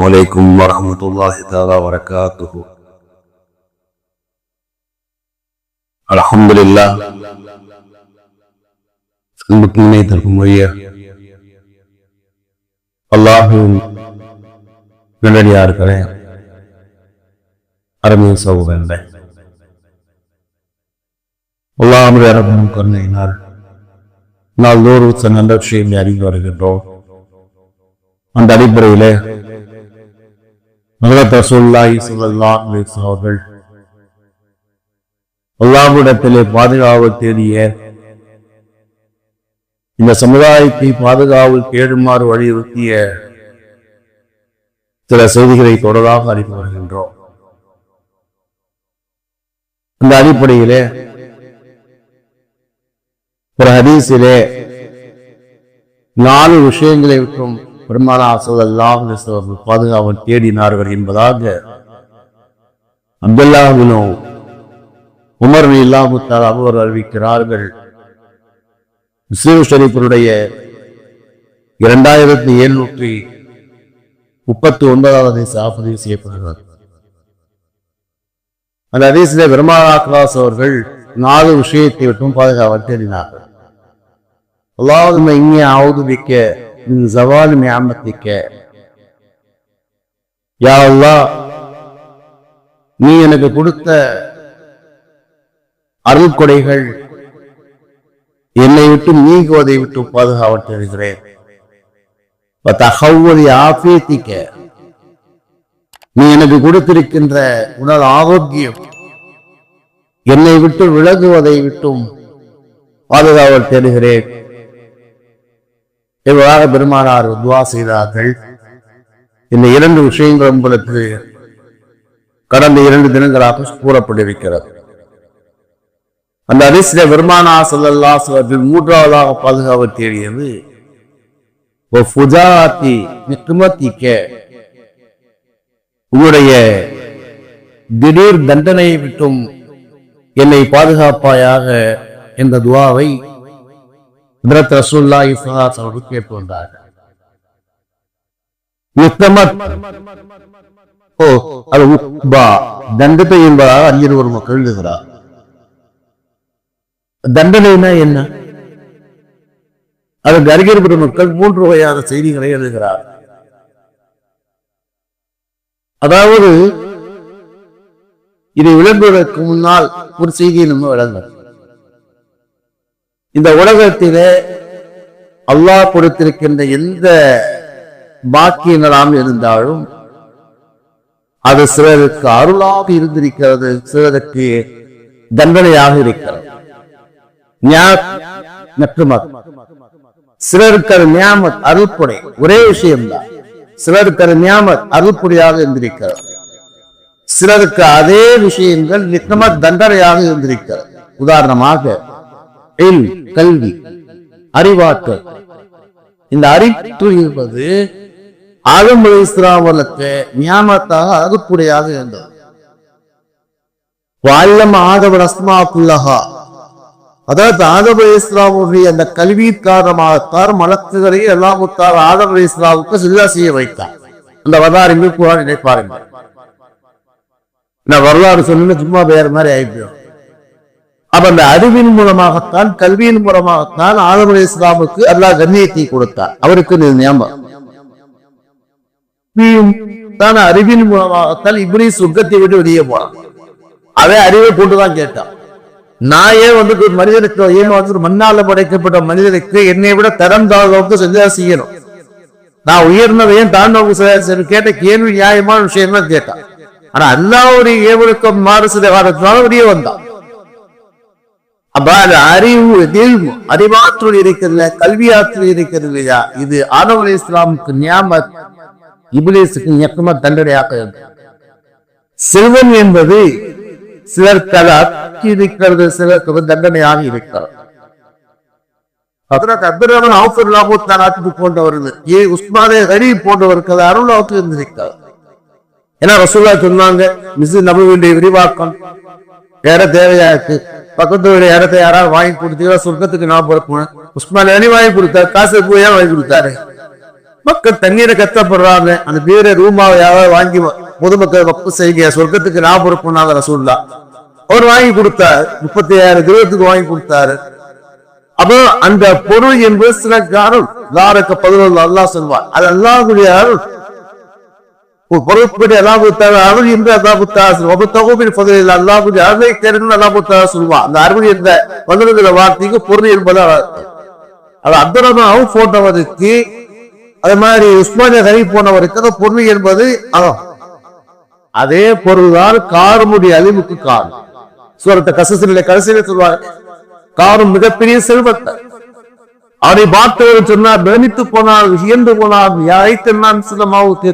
عليكم ورحمة الله تعالى وبركاته. الحمد لله. அன்புக்கும் அல்லாஹ்வின் நல்லடியார்களே, அருமை சகோதரர்களே, அல்லாஹ்வுடைய ரஹ்மத்தும் கருணையினால் நாள்தோறும் சில நல்ல விஷயங்களை அறிந்து வருகின்றோம். அந்த அடிப்படையிலே ஹஜ்ரத் ரசூலுல்லாஹி ஸல்லல்லாஹு அலைஹி வஸல்லம் அவர்கள் அல்லாஹ்விடத்திலே பாதுகாவல் தேடிய இந்த சமுதாயத்தை பாதுகாவல் தேடுமாறு வலியுறுத்திய சில செய்திகளை தொடராக அறிந்து வருகின்றோம். அந்த அடிப்படையிலே ஒரு ஹதீஸிலே 4 விஷயங்களை விட்டும் பெருமானார் ஸல்லல்லாஹு அலைஹி வஸல்லம் பாதுகாவல் தேடினார்கள் என்பதாக அப்துல்லாஹ் பின் உமர் ரலியல்லாஹு தஆலா அவர்கள் அறிவிக்கிறார்கள். முஸ்லிம் ஷரீஃபினுடைய 2739வது ஹதீஸ் செய்யப்படுகிறது. அந்த ஹதீஸிலே பெருமானார் அவர்கள் 4 விஷயத்தை விட்டும் பாதுகாவல் தேடினார்கள். அல்லாஹும்ம இன்னி அஊது பிக்க மின் ஸவாலி நிஅமத்திக்க, யா அல்லாஹ், நீ எனக்கு கொடுத்த அருள் கொடைகள் என்னை விட்டு நீங்குவதை விட்டு பாதுகாவல் தேடுகிறேன். நீ எனக்கு கொடுத்திருக்கின்ற உடல் ஆரோக்கியம் என்னை விட்டு விலகுவதை விட்டும் பாதுகாவல் தேடுகிறேன் என்பதாக பெருமானார் துஆ செய்தார்கள். இந்த 2 விஷயங்கள் உங்களுக்கு கடந்த 2 தினங்களாக கூறப்பட்டிருக்கிறது. அந்த ஹதீஸிலே பெருமானார் ஸல்லல்லாஹு அலைஹி வஸல்லம் 3வதாக பாதுகாவல் தேடியது உன்னுடைய திடீர் தண்டனையை விட்டும் என்னை பாதுகாப்பாயாக என்ற துஆவை ஹஜ்ரத் ரசூலுல்லாஹி ஸல்லல்லாஹு அலைஹி வஸல்லம் கேட்டு வந்தார்கள். தண்டனை என்பதாக அறிஞர் ஒரு மக்கள் எழுதுகிறார். தண்டனைனா என்ன? அதற்கு அறிஞர் பெருமக்கள் 3 வகையான செய்திகளை எழுதுகிறார். அதாவது இதை விளங்குவதற்கு முன்னால் ஒரு செய்தியை நம்ம விளங்க. இந்த உலகத்திலே அல்லாஹ் கொடுத்திருக்கின்ற எந்த பாக்கியங்களாம் இருந்தாலும் அது சிலருக்கு அருளாக இருந்திருக்கிறது, சிலருக்கு தண்டனையாக இருக்கிறது. சிலருக்கு அது நியாமத் அருள்புடை, ஒரே விஷயம்தான். சிலருக்கு அது நியாமத் அருள்புடையாக இருந்திருக்கிறது, சிலருக்கு அதே விஷயங்கள் நித்தமத் தண்டனையாக இருந்திருக்கிறது. உதாரணமாக கல்வி, அறிவாற்றல். இந்த அறிவு என்பது ஆதம் அலைஹிஸ்ஸலாம் அவர்களுக்கு நியாமத்தாக அருள்புடையாக இருந்தது. வஅல்லம ஆதம அஸ்மாஅக்குல்லஹா, அதாவது ஆதம் அலைஹிஸ்ஸலாமுடைய அந்த கல்வி காரணமாகத்தான் மலக்குகளை அல்லாஹ் தஆலா ஆதம் அலைஹிஸ்ஸலாமுக்கு சிஜ்தா செய்ய வைத்தார். அந்த வரலாறு குர்ஆன் நினைப்பாருங்க. நான் வரலாறு சொன்ன சும்மா வேற மாதிரி ஆயிப்போம். அப்ப அந்த அறிவின் மூலமாகத்தான், கல்வியின் மூலமாகத்தான் ஆதம் அலைஹிஸ்ஸலாமுக்கு அல்லாஹ் கண்ணியத்தை கொடுத்தார். அவருக்கு ஞாபகம் அறிவின் மூலமாகத்தான் இப்லீஸ் சொர்க்கத்தை விட்டு வெளியே போனான். அவன் அறிவை கொண்டுதான் கேட்டான். நான் ஏன் ஒரு மனிதனுக்கு, ஏன் மண்ணால படைக்கப்பட்ட மனிதனுக்கு என்னை விட தரம் தாழ்ந்தவங்க செஞ்சா செய்யணும், நான் உயர்ந்தவையும் தாழ்ந்தவங்க கேட்ட கேள்வி நியாயமான விஷயம் தான் கேட்டான். ஆனா அல்லாஹ்வுடைய ஏவலுக்கும் மாறு சில காலத்தினால வெளியே வந்தான். அப்ப அது அறிவு, அறிவாற்றல் இருக்கிறது, கல்வியாற்றல் இருக்கிறது இல்லையா? இது ஆதம் அலைஹிஸ்ஸலாமுக்கு நியாமத், இப்லீஸுக்கு நியமத் தண்டனையாக இருக்கு. செல்வம் என்பது சிலருக்கு இருக்கிறது, சிலருக்கு தண்டனையாக இருக்கிறது. போன்றவர்கள், உஸ்மானே கரீம் போன்றவருக்கு அருளாவுக்கு இருந்திருக்கிறது. ஏன்னா ரசூலுல்லாஹ் சொன்னாங்க, நபியுடைய விரிவாக்கம் வேற தேவையா இருக்கு, பக்கத்து இடத்தை யாராவது வாங்கி கொடுத்தீங்கன்னா சொர்க்கத்துக்கு நான் போறேன். உஸ்மான் அணி வாங்கி கொடுத்தாரு, காசு போய் வாங்கி கொடுத்தாரு. மக்கள் தண்ணீரை கஷ்டப்படுறாங்க, அந்த பேரை ரூமாவை யாராவது வாங்கி பொதுமக்கள் வப்பு செய்ய சொர்க்கத்துக்கு நான் பொறுப்புனாங்க ரசூல்லா. அவர் வாங்கி கொடுத்தாரு, 35,000 கிரகத்துக்கு வாங்கி கொடுத்தாரு. அப்போ அந்த பொருள் என்பது சில அருள், 11 அல்லாஹ் சொல்வார், அது அல்லாஹ்வுடைய அருள். பொருட்படி அல்லாஹ் அருள் என்று அல்லாஹ்வுடைய அருளை தேர்ந்து அல்லாஹ் சொல்வான். அந்த அருள் என்ற வல்லுகிற வார்த்தைக்கு பொருள் என்பது அது அப்துல் போட்டவருக்கு, அதே மாதிரி உஸ்மானிய கவி போனவருக்கு அந்த பொருள் என்பது அதே பொருள்தான் காரமுடைய அழிவுக்கு காரணம். சூரத்தை கசசில கடைசியில சொல்வாங்க, காரும் மிகப்பெரிய செல்வத்தை அவரை பார்த்தவர் சொன்னார், பிரமித்து போனார், வியந்து போனார், யாரைத்தான் சிலமாவுக்கு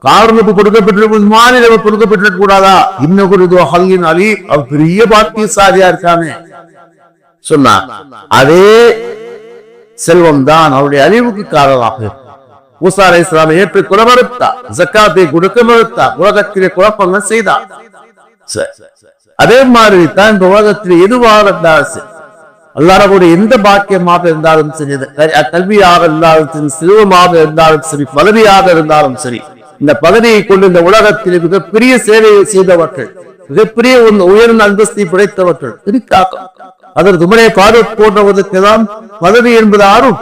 காரணத்து கொடுக்கப்பட்டிருக்கும் மாநில கொடுக்கப்பட்டிருக்க கூடாதா? இன்னும் குறிதோ ஹல்கின் அலி, அவர் பெரிய பாக்கியசாலியா இருக்கானே சொன்னார். அதே செல்வம் தான் அவருடைய அழிவுக்கு காரணமாக. மூசா அலைஹிஸ்ஸலாம் ஏற்று குல மறுத்தார், ஜக்காத்தை கொடுக்க மறுத்தார், உலகத்திலே குழப்பங்கள் செய்தார். அதே மாதிரி தான் இந்த உலகத்தில் எதுவாக இருந்தாலும் சரி, அல்லாஹ்வுடைய எந்த பாக்கியமாக இருந்தாலும் சரி, கல்வியாக இருந்தாலும் சரி, செல்வமாக இருந்தாலும் சரி, பதவியாக இருந்தாலும் சரி, இந்த பதவியை கொண்டு இந்த உலகத்தில் மிகப்பெரிய சேவையை செய்தவர்கள், மிகப்பெரிய உயர்ந்த அந்தஸ்தை படைத்தவர்கள் இருக்காக்கம். அதற்கு துமரே பாரத் போன்றவதற்குதான் பதவி என்பது அருள்.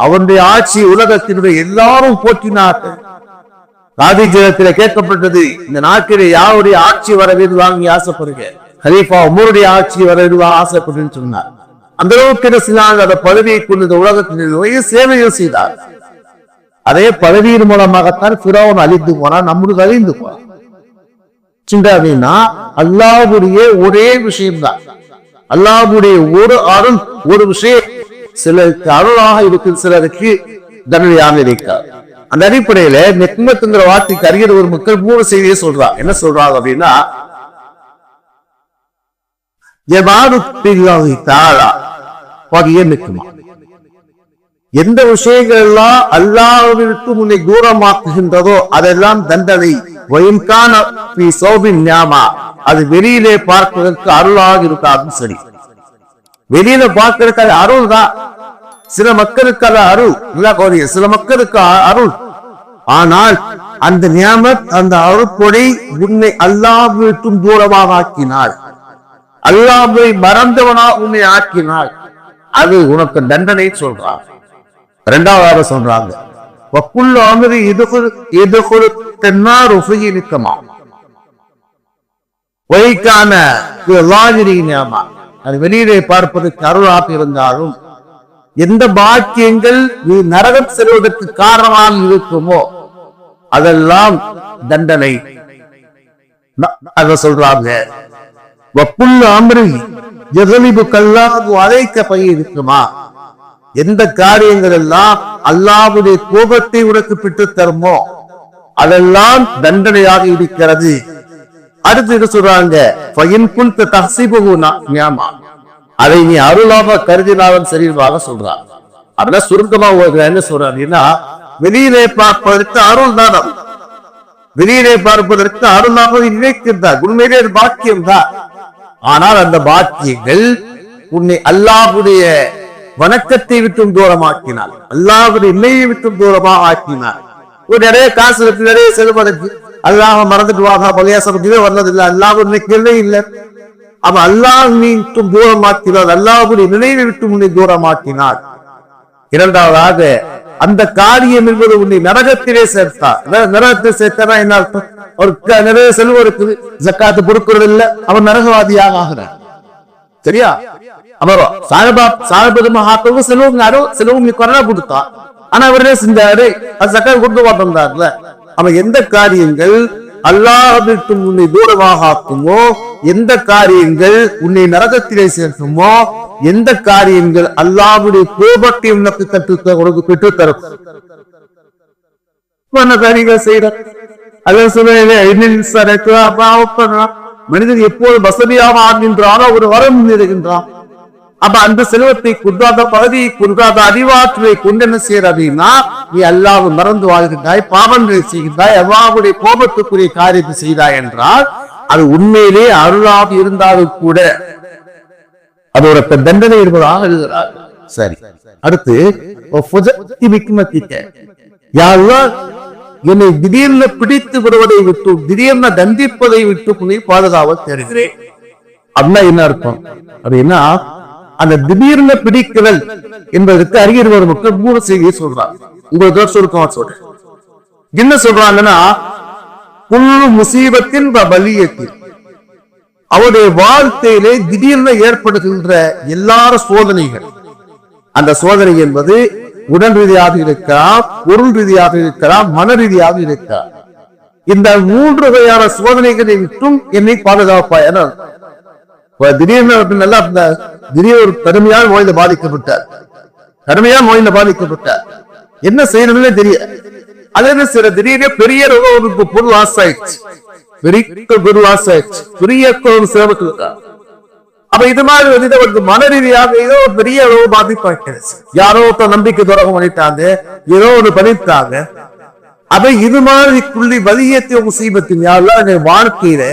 அவனுடைய ஆட்சி உலகத்தினுடைய எல்லாரும் போற்றினார்கள். காதிஜத்தில கேட்கப்பட்டது, இந்த நாட்டிலே யாருடைய ஆட்சி வர வேண்டும் வாங்கி ஆசைப்படுங்க, கலீஃபா உமருடைய ஆட்சி வர வேண்டும் ஆசைப்படுன்னு சொன்னார். அந்த அளவுக்கு அந்த பதவியை கொண்டு இந்த உலகத்தினுடைய சேவைகள் செய்தார். அதே பதவியின் மூலமாகத்தான் ஃபிரௌன் அழிந்து போனான், நம்மளுக்கு அழிந்து போனான். அப்படின்னா அல்லாஹ்வுடைய ஒரே விஷயம்தான், அல்லாஹ்வுடைய ஒரு அருள், ஒரு விஷயம் சிலருக்கு அருளாக இருக்கு, சிலருக்கு தண்டனையாக இருக்கார். அந்த அடிப்படையில நெக்மத்துங்கிற வார்த்தைக்கு அறிகிற ஒரு மக்கள் 3 செய்தியை சொல்றாங்க. என்ன சொல்றாங்க அப்படின்னா, எந்த விஷயங்கள் எல்லாம் அல்லாஹ்விற்கு முன்னை தூரமாக்குகின்றதோ அதெல்லாம் தண்டனை. அது வெளியிலே பார்ப்பதற்கு அருளாக இருக்காது. சரி, வெளியில பார்க்கறதுக்கு அது அருள் தான். சில மக்களுக்கு அது அருள், சில மக்களுக்கு அருள். ஆனால் அந்த நியாமத், அந்த அருள்பொடி உன்னை அல்லாஹ்விற்கும் தூரமாக ஆக்கினாள், அல்லாஹ்வை மறந்தவனா உன்னை ஆக்கினாள், அது உனக்கு தண்டனை சொல்றாங்க. 2வது சொல்றாங்க, அது வெளியிலே பார்ப்பதற்கு அருளாக இருந்தாலும் எந்த பாக்கியங்கள் நீ நரகம் செல்வதற்கு காரணமாக இருக்குமோ அதெல்லாம் தண்டனை. அத சொல்றாங்க, அழைக்க இருக்குமா, எந்த காரியங்கள் எல்லாம் அல்லாஹ்வுடைய கோபத்தை உனக்கு பெற்று தருமோ அதெல்லாம் தண்டனையாக இருக்கிறது. அடுத்து சொல்றாங்க, அதை நீ அருளாக கருதினாலும் சரிவாக சொல்றான். அப்படின்னா சுருக்கமா என்ன சொல்றாங்கன்னா, வெளியிலே பார்ப்பதற்கு அருள் தான், வெளியிலே பார்ப்பதற்கு அருளாக நினைக்கின்றார், உண்மையிலே பாக்கியம் தான். ஆனால் அந்த பாக்கியங்கள் உன்னை அல்லாஹ்வுடைய வணக்கத்தை விட்டும் தூரமாக்கினார், அல்லாஹ்வுடைய இணையை விட்டும் தூரமாக ஆக்கினார். ஒரு நிறைய காசு இருக்கு, நிறைய செல்வதற்கு அல்லாஹ் மறந்துட்டு வாங்க, பலியாசப்பட்டே வர்றதில்லை, அல்லாஹ் நினைக்கவே இல்லை. அவன் அல்லாஹ் நீட்டும் தூரமாக்கினார், அல்லாஹ்வுடைய நினைவை விட்டு உன்னை தூரமாக்கினார். 2வதாக அந்த காரியம் என்பது உன்னை நரகத்திலே சேர்த்தார். நரகத்தை சேர்த்தா என்ன அர்த்தம்? அவருக்கு நிறைய செல்வம் இருக்குது, ஜக்காத்து கொடுக்கிறது இல்லை, அவன் நரகவாதியாக ஆகிறான். சரியா? அப்புறம் சாஹிபு செல்வம் கொரோனா கொடுத்தான், ஆனா அவரே செஞ்சாரு, அது ஜக்காத்து கொடுக்க மாட்டோம்ல. அவன் எந்த காரியங்கள் அல்லாஹ்விற்கு உன்னை தூரமாக ஆக்குமோ, எந்த காரியங்கள் உன்னை நரகத்திலே சேர்க்குமோ, எந்த காரியங்கள் அல்லாஹ்வுடைய கோபத்தை உனக்கு பெற்றுத்தரும் காரியங்கள் செய்யற. மனிதன் எப்போது வசதியாக ஆகின்றானோ ஒரு வரம் இருக்கின்றான். அப்ப அந்த செல்வத்தை குன்றாத பகுதியை குன்றாத அறிவாற்றலை கொண்டு என்ன செய்யற அப்படின்னா, நீ அல்லாஹ்வை மறந்து வாழ்கின்றாய், பாவங்களை செய்கின்றாய், அல்லாஹ்வுடைய கோபத்துக்குரிய காரியத்தை செய்தாய் என்றால் அது உண்மையிலே அருளாக இருந்தாலும் கூட அது ஒரு தண்டனை இருப்பதாக எழுதுகிறார். சரி, அடுத்து என்னை திடீர்னு பிடித்து விடுவதை விட்டு திடீர்னு தண்டிப்பதை விட்டு நீ பாதுகாவல் தேடுகிறேன். அப்படின்னா என்ன அர்த்தம்? அப்படின்னா அந்த திடீர்னு பிடிக்கிறல் என்பதற்கு அறிஞர் மக்கள் 3 செய்தியை சொல்றாங்க. உங்களுக்கு சுருக்கமா சொல்றேன். என்ன சொல்றாங்கன்னா, குல்லு முசீபத்தின் வலியத்தில், அவருடைய வாழ்க்கையிலே திடீர்னு ஏற்படுகின்ற எல்லார சோதனைகள், அந்த சோதனை என்பது உடல் ரீதியாக இருக்கலாம், பொருள் ரீதியாக இருக்கலாம், மன ரீதியாக இருக்கலாம். இந்த 3 வகையான சோதனைகளை விட்டும் என்னை பாதுகாப்பாய். திடீர்னு நல்லா திடீர் ஒரு கடுமையான நோயில பாதிக்கப்பட்டார். என்ன செய்யணும்னே தெரிய, அதே சில திடீர்னு பெரிய ஒரு பொருள் லாஸ் ஆயிடுச்சு, பெரிய சேவத்து. அப்ப இது மாதிரி மன ரீதியாக ஏதோ ஒரு பெரிய அளவு பாதிப்பாச்சு. யாரோ நம்பிக்கை துரோகம் பண்ணிட்டாங்க, ஏதோ ஒன்று பண்ணிட்டாங்க. அப்ப இது மாதிரி புள்ளி வலியத்தை முசீபத்தின் யாரெல்லாம் வாழ்க்கையில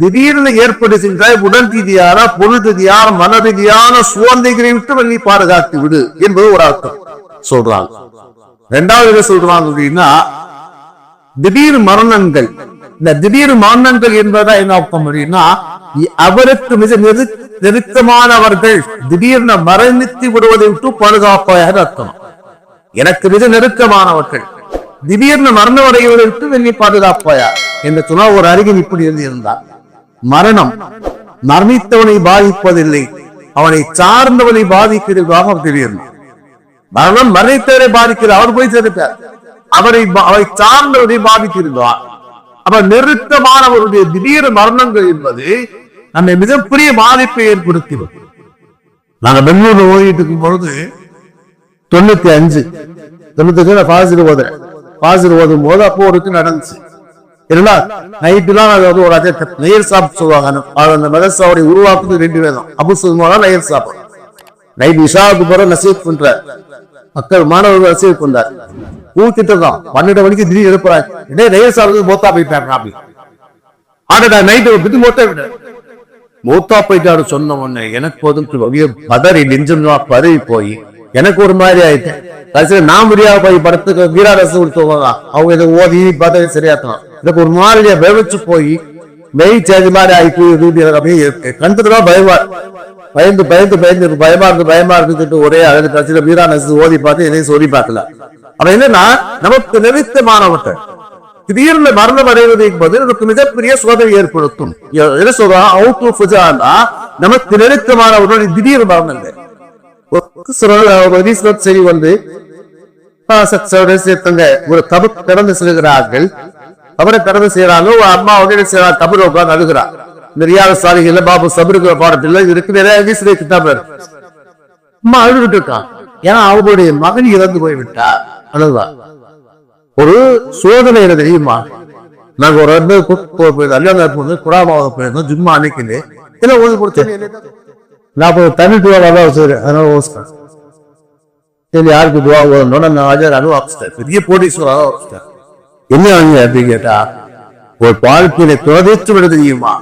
திடீர்னு ஏற்படுகின்ற உடல் ரீதியான, பொருள் ரீதியான, மன ரீதியான சோதனைகளை விட்டு வெளி பாதுகாத்து விடு என்பது ஒரு அர்த்தம் சொல்றாங்க. 2வது என்ன சொல்றாங்க அப்படின்னா, திடீர் மரணங்கள். இந்த திடீர் மரணங்கள் என்பதா என்ன அர்த்தம் அப்படின்னா, அவருக்கு மிக நெருக்கமானவர்கள் திடீர்னு மரணித்து விடுவதை விட்டு பாதுகாப்பாக அர்த்தம். எனக்கு மிக நெருக்கமானவர்கள் திடீர்னு மரணம் அடைவதை விட்டு வெள்ளி பாதுகாப்பாயா என்று சொன்னா ஒரு அறிஞர் இப்படி எழுதியிருந்தார். மரணம் மரணித்தவனை பாதிப்பதில்லை, அவனை சார்ந்தவனை பாதிக்கிறதாக தெரியும். மரணம் மரணித்தவரை பாதிக்கிறது, அவர் போய் சேர்த்தார். அவரை சார்ந்தவனை பாதித்திருந்தார். அவர் நெருக்கமானவருடைய திடீர் மரணங்கள் என்பது நம்மை மிகப்பெரிய பாதிப்பை ஏற்படுத்தியது. நாங்க பெங்களூர்ல ஓடிட்டு இருக்கும் பொழுது 95 பாசிர் ஓதும் போது அப்போ ஒருக்கு நடந்துச்சு. நைட்டுலாம் ஒரு நெயர் சாப்பிட்டு சொல்லுவாங்க. அந்த மதரசாவுடைய உருவாக்குறது 2 வேதம். அபு சுல்மான் நெயர் சாப்பிடும். நைட் இஷாவுக்கு போற நசீத் பண்றார், மக்கள் மாணவர்கள் நசீத் பண்றார். ஊத்திட்டு தான் 12 மணிக்கு திடீர் எழுப்புறாங்க. நெயர் சாப்பிட்டு மோத்தா போயிட்டாங்க. நைட்டு மோத்தா போயிட்டாரு சொன்ன உடனே எனக்கு பதறி நெஞ்சம் பதறி போய் எனக்கு ஒரு மாதிரி ஆயிட்டேன். கடைசியில நான் முடியாத போய் படத்துக்கு வீராரசு கொடுத்துவாங்க. அவங்க இதை ஓதி பதவி சரியாத்தலாம். எனக்கு ஒரு மாதிரியா வெவச்சு போய் மெய் சேஞ்ச் மாதிரி ஆகி போய் கண்டுதான் பயமா இருந்து ஒரே அழகு. கடைசியில வீராரசு ஓதி பார்த்து எதையும் சொல்லி பார்க்கல. அவன் என்னன்னா, நமக்கு நெருக்கமானவர்கள் திடீர்னு மரணம் அடைவது என்பது நமக்கு மிகப்பெரிய சோதனை ஏற்படுத்தும். என்ன சொல்றான், நமக்கு நெருக்கமானவர்கள் திடீர் மரணம் இல்லை. சரி வந்து ஒரு தபு கடந்து செல்கிறார்கள். அவரை கடந்து செய்யறாங்க. ஒரு அம்மா உடனே செய்யறாங்க, தபுரை உட்கார்ந்து அழுகிறார். இந்த ரியாத சாலிகள் பாபு சபருக்கிற பாடத்தில் இருக்கு நிறைய கிதாபு. அம்மா அழுதுட்டு இருக்கான். ஏன்னா அவங்களுடைய மகன் இறந்து போய்விட்டார். அழுதான் ஒரு சோதனை தெரியுமா. நாங்க ஒரு போயிருந்தோம், குடாமாவது போயிருந்தோம். ஜும்மா அன்னைக்கு எல்லாம் ஓதி கொடுத்தேன். நான் தமிழ் துவாலாம் வச்சுக்கிறேன். அதனால சரி யாருக்கு துவா ஓதணும் நான் அனுபவிச்சிட்டேன். பெரிய போட்டீஸ்வரர் என்ன அப்படின்னு கேட்டா, ஒரு வாழ்க்கையில துவதைத்து விட தெரியுமா,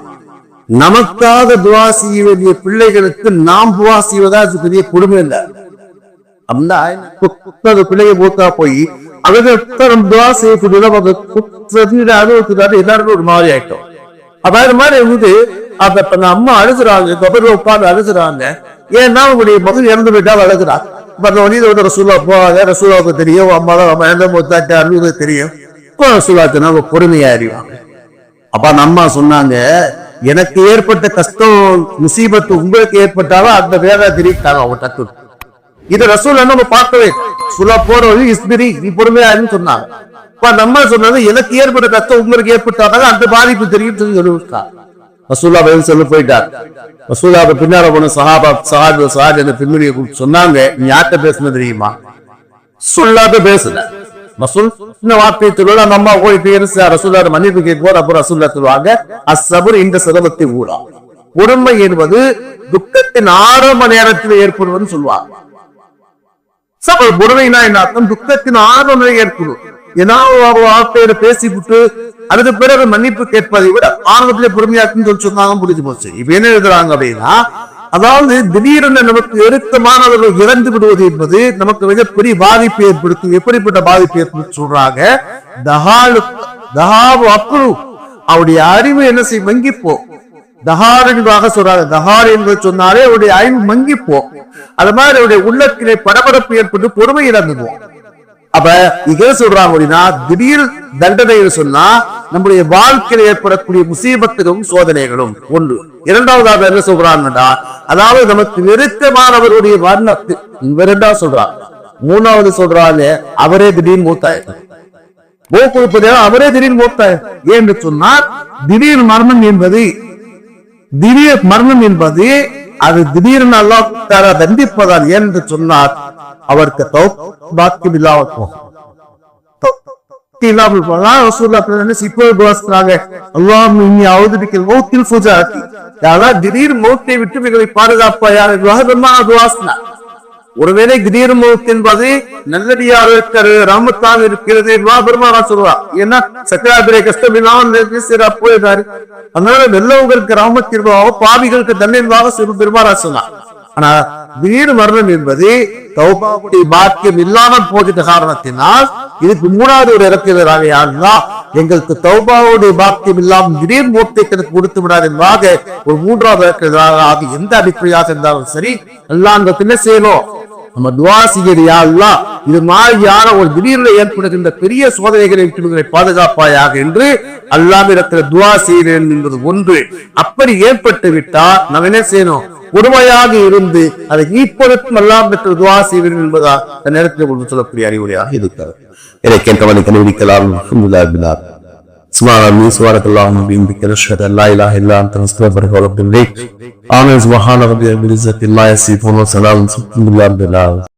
நமக்காக துவா செய்ய வேண்டிய பிள்ளைகளுக்கு நாம் துவா செய்வதா அது பெரிய கொடுமை இல்லை. அந்த பிள்ளைய போக்கா போய் அவங்க துவா செய்யக்கூடிய எல்லாருமே ஒரு மாதிரி ஆயிட்டோம். அப்ப மாதிரி வந்து அந்த அம்மா அழுகுறாங்க, உட்கார்ந்து அழுகுறாங்க. ஏன்னா அவங்களுடைய மகன் இறந்து போயிட்டா அழுகுறாங்க. ரசூலா போவாங்க, ரசூலாவுக்கு தெரியும், அம்மா தெரியும், ரசூலாத்துனா பொறுமையா அறிவாங்க. அப்ப அந்த அம்மா சொன்னாங்க, எனக்கு ஏற்பட்ட கஷ்டம் முசீபத்து உங்களுக்கு ஏற்பட்டாலும் அந்த வேலை தெரிவித்தாங்க அவங்க தத்து. இது ரசூல் நம்ம பார்க்கவே சுலா போற இஸ்பிரி நீ பொறுமையா சொன்னாங்க. நம்ம சொன்னாங்க, எனக்கு ஏற்பட்ட கஷ்டம் உங்களுக்கு ஏற்பட்டாங்க அந்த பாதிப்பு தெரியும் சொல்லி ரசூல்லா பதில் சொல்ல போயிட்டார். ரசூல்லாவை பின்னால போன சஹாபா பின்னணியை சொன்னாங்க, நீ யார்கிட்ட பேசுனது தெரியுமா? சொல்லாத பேசல. ரசூல் இந்த வார்த்தையை சொல்லுவாங்க. அந்த அம்மா போய் ரசூல்லா மன்னிப்பு கேட்போம். அப்புறம் ரசூல்லா சொல்லுவாங்க, அஸ்ஸபுர் இந்த சிரமத்தை ஊரா, பொறுமை என்பது துக்கத்தின் ஆரம்ப நேரத்தில் ஏற்படுவதுன்னு சொல்லுவாங்க. பொறுமைனா என்ன அர்த்தம்? துக்கத்தின் ஆரம்ப நிலை ஏற்படும். ஏதாவது வார்த்தையில பேசிவிட்டு அதுக்கு பிறகு மன்னிப்பு கேட்பதை விட ஆரம்பத்திலே பொறுமையாக்குன்னு சொல்லி சொன்னாங்க, புரிஞ்சு போச்சு. இப்ப என்ன எழுதுறாங்க அப்படின்னா, அதாவது திடீரென நமக்கு நெருக்கமானவர்கள் இறந்து விடுவது என்பது நமக்கு மிகப்பெரிய பாதிப்பை ஏற்படுத்தும். எப்படிப்பட்ட பாதிப்பை ஏற்படுத்தி சொல்றாங்க, அவருடைய அறிவு என்ன செய்ய மங்கிப்போ. தஹார் என்பதாக சொல்றாங்க. தஹார் என்று சொன்னாலே அவருடைய அறிவு மங்கிப்போ. அது மாதிரி அவருடைய உள்ளத்திலே படபடப்பு ஏற்பட்டு பொறுமை இழந்துவோம். அப்ப இங்க சொல்றாங்க அப்படின்னா, திடீர் தண்டனை சொன்னா நம்முடைய வாழ்க்கையில் ஏற்படக்கூடிய முசீபத்துகளும் சோதனைகளும் ஒன்று. இரண்டாவதாக என்ன சொல்றாங்கன்னா, அதாவது நமக்கு நெருக்கமானவருடைய மரணத்து இரண்டாவது சொல்றாங்க. மூணாவது சொல்றாங்க, அவரே திடீர் மூத்தாயிரம் அவரே திடீர் மூத்தாயிரம். ஏன்னு சொன்னால் திடீர் மரணம் என்பது அது திடீர்னு அல்லாஹ் தஆலா தண்டிப்பதால் என்று சொன்னார். அவருக்கு பாக்கியம் இல்லாமல் போகும். திடீர் மௌத்தை விட்டு மிகவும் பாதுகாப்பாக. ஒருவேளை திடீர் மௌத் என்பது நல்லடியாக இருக்கிறது, ராமத்தான் இருக்கிறது பெருமானா சொல்லுவா. ஏன்னா சக்கராபிரை கஷ்டம் இல்லாமல் போயிட்டாரு. அதனால வெள்ளவங்களுக்கு ராமத்திற்காக பாவிகளுக்கு தண்டனையாக பெருமானா சொன்னார். ஆனா திடீர் மரணம் என்பது தௌபாவுடைய பாக்கியம் இல்லாமல் போகிற காரணத்தினால் இதுக்கு மூணாவது ஒரு இடத்திலாக எங்களுக்கு தௌபாவுடைய பாக்கியம் இல்லாமல் திடீர் மூர்த்தை கொடுத்து விடாது என்பதாக ஒரு மூன்றாவது இடத்திலாக எந்த அடிப்படையாக இருந்தாலும் சரி எல்லாம் என்ன செய்யணும், நம்ம துவா செய்யறியா அல்லாஹ் இது மாதிரியான ஒரு திடீர்ல ஏற்படுகின்ற பெரிய சோதனைகளை பாதுகாப்பாயாக என்று அல்லாஹ்விடத்துல துவா செய்கிறேன் என்பது ஒன்று. அப்படி ஏற்பட்டு விட்டால் நம்ம என்ன செய்யணும், பொறுமையாக இருந்து அதை ஈப்பதற்கும் எல்லாம் பெற்று துவா செய்வேன் என்பதா இந்த நேரத்தில் கொண்டு சொல்லக்கூடிய அறிவுரையாக இருக்கிறது. எனக்கு கவலை கண்டுபிடிக்கலாம். سبحان الله وبحمده أشهد أن لا إله إلا أنت أستغفرك وأتوب إليك. آمين. سبحان ربي رب العزة عما يصفون وسلام على المرسلين.